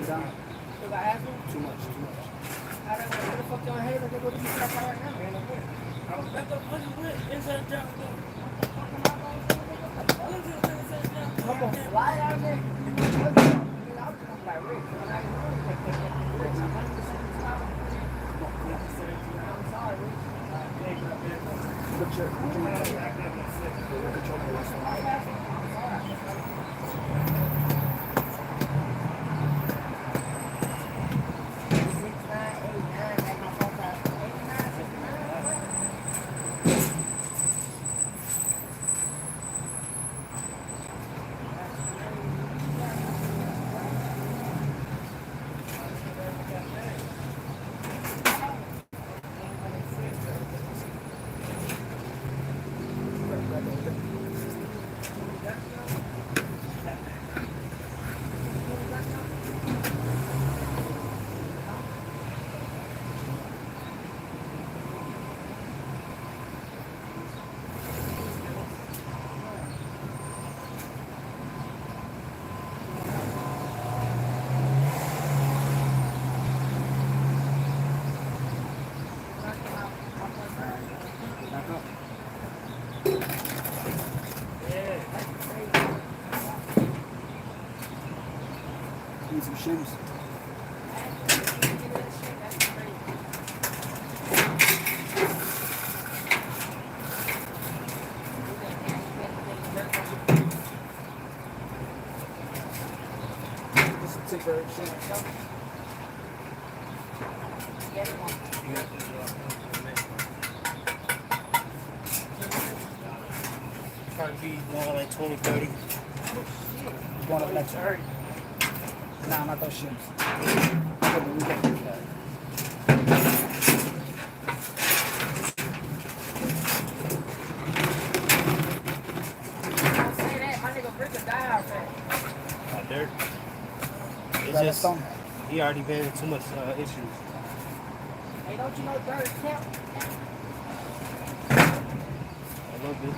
down. Because I asked him, Too much, too much. how the fuck y'all hate like they go to be stuff right now? I was back up fucking with inside the job. Come on, fly out there. I'm like, Rick, I'm sorry, Rick. Look your need some shoes. Just some temporary shoes. Probably be more like 20, 30. Going up next one. Nah, not those shoes. Not dirt. It's Right, just, stone. he already been in too much issues. Hey, don't you know dirt count? A little bit.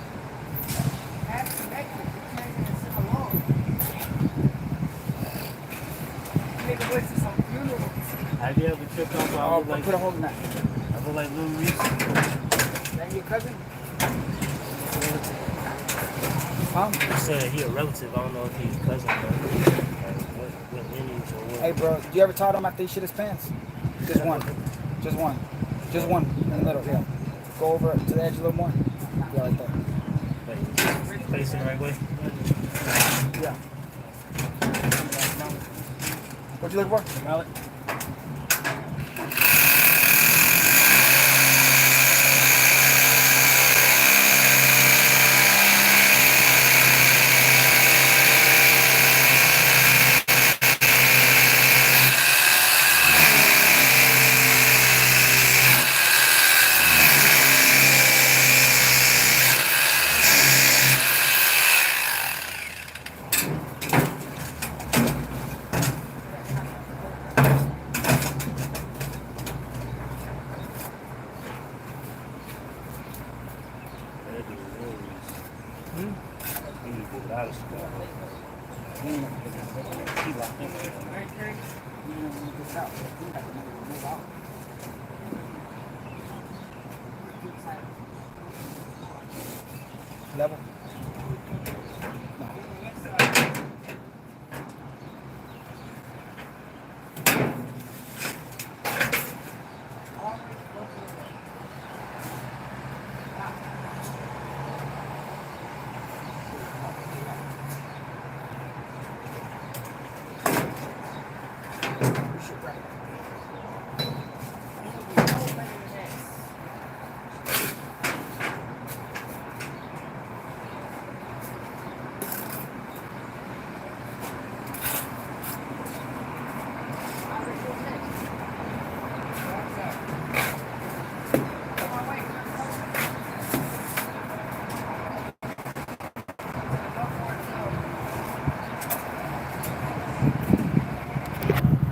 Have you ever tripped off? I look like, Put a hold in that. I look like Lil Reese. That your cousin? Huh? I said he a relative. I don't know if he's cousin or what lineage or what. Hey, bro, do you ever taught him after he shit his pants? Just one. Just one. Just one in the middle, yeah. Go over to the edge a little more. Yeah, like that. Like, face it the right way. Yeah. What you looking for? Mallet. Level.